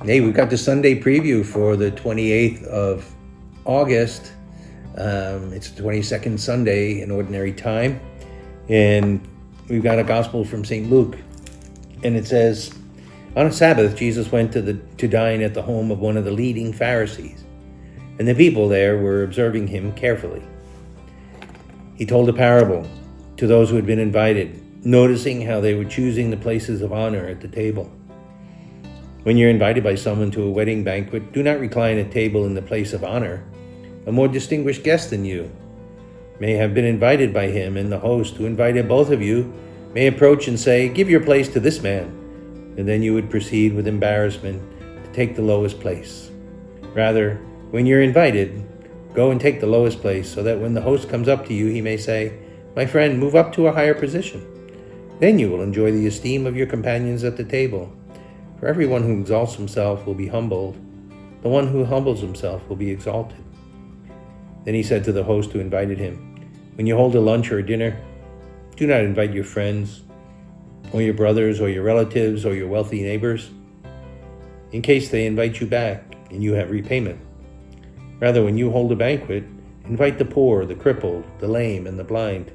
Hey, we've got the Sunday preview for the 28th of August. It's the 22nd Sunday in Ordinary Time. And we've got a gospel from St. Luke. And it says, on a Sabbath, Jesus went to dine at the home of one of the leading Pharisees. And the people there were observing him carefully. He told a parable to those who had been invited, noticing how they were choosing the places of honor at the table. When you're invited by someone to a wedding banquet, do not recline at table in the place of honor. A more distinguished guest than you may have been invited by him, and the host who invited both of you may approach and say, "Give your place to this man." And then you would proceed with embarrassment to take the lowest place. Rather, when you're invited, go and take the lowest place, so that when the host comes up to you, he may say, "My friend, move up to a higher position." Then you will enjoy the esteem of your companions at the table. For everyone who exalts himself will be humbled. The one who humbles himself will be exalted. Then he said to the host who invited him, "When you hold a lunch or a dinner, do not invite your friends, or your brothers, or your relatives, or your wealthy neighbors, in case they invite you back and you have repayment. Rather, when you hold a banquet, invite the poor, the crippled, the lame, and the blind.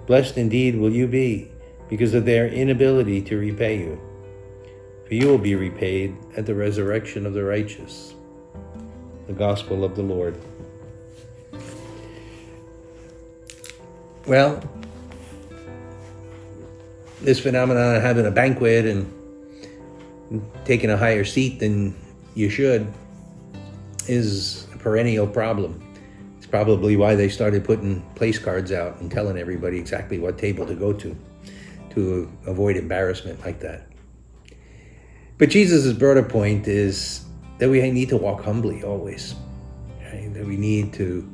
Blessed indeed will you be because of their inability to repay you. For you will be repaid at the resurrection of the righteous." The Gospel of the Lord. Well, this phenomenon of having a banquet and taking a higher seat than you should is a perennial problem. It's probably why they started putting place cards out and telling everybody exactly what table to go to avoid embarrassment like that. But Jesus' broader point is that we need to walk humbly always, right? That we need to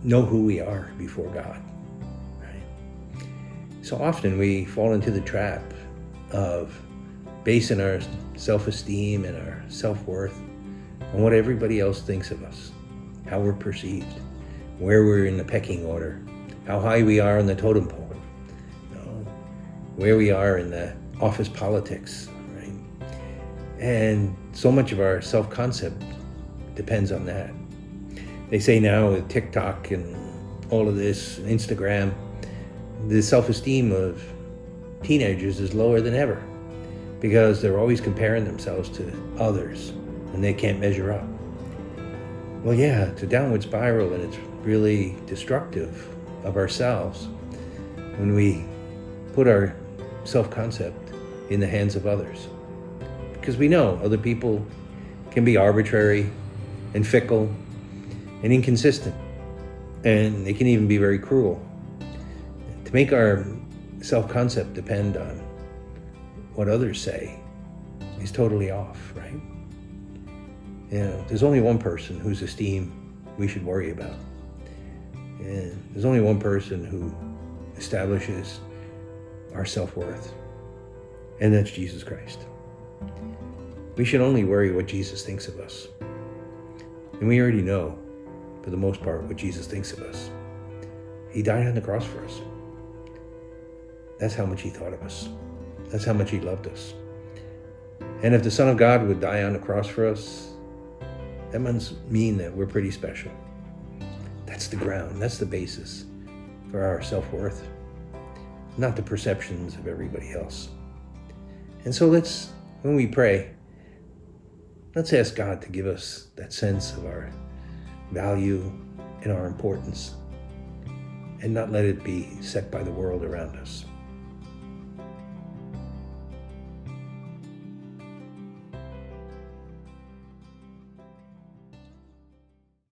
know who we are before God. Right? So often we fall into the trap of basing our self-esteem and our self-worth on what everybody else thinks of us, how we're perceived, where we're in the pecking order, how high we are on the totem pole, where we are in the office politics, right? And so much of our self-concept depends on that. They say now with TikTok and all of this, Instagram, the self-esteem of teenagers is lower than ever because they're always comparing themselves to others and they can't measure up. Well, yeah, it's a downward spiral and it's really destructive of ourselves when we put our self-concept in the hands of others. Because we know other people can be arbitrary and fickle and inconsistent, and they can even be very cruel. To make our self-concept depend on what others say is totally off, right? There's only one person whose esteem we should worry about. And there's only one person who establishes our self-worth, and that's Jesus Christ. We should only worry what Jesus thinks of us. And we already know, for the most part, what Jesus thinks of us. He died on the cross for us. That's how much he thought of us. That's how much he loved us. And if the Son of God would die on the cross for us, that must mean that we're pretty special. That's the ground, that's the basis for our self-worth, not the perceptions of everybody else. And so when we pray, let's ask God to give us that sense of our value and our importance, and not let it be set by the world around us.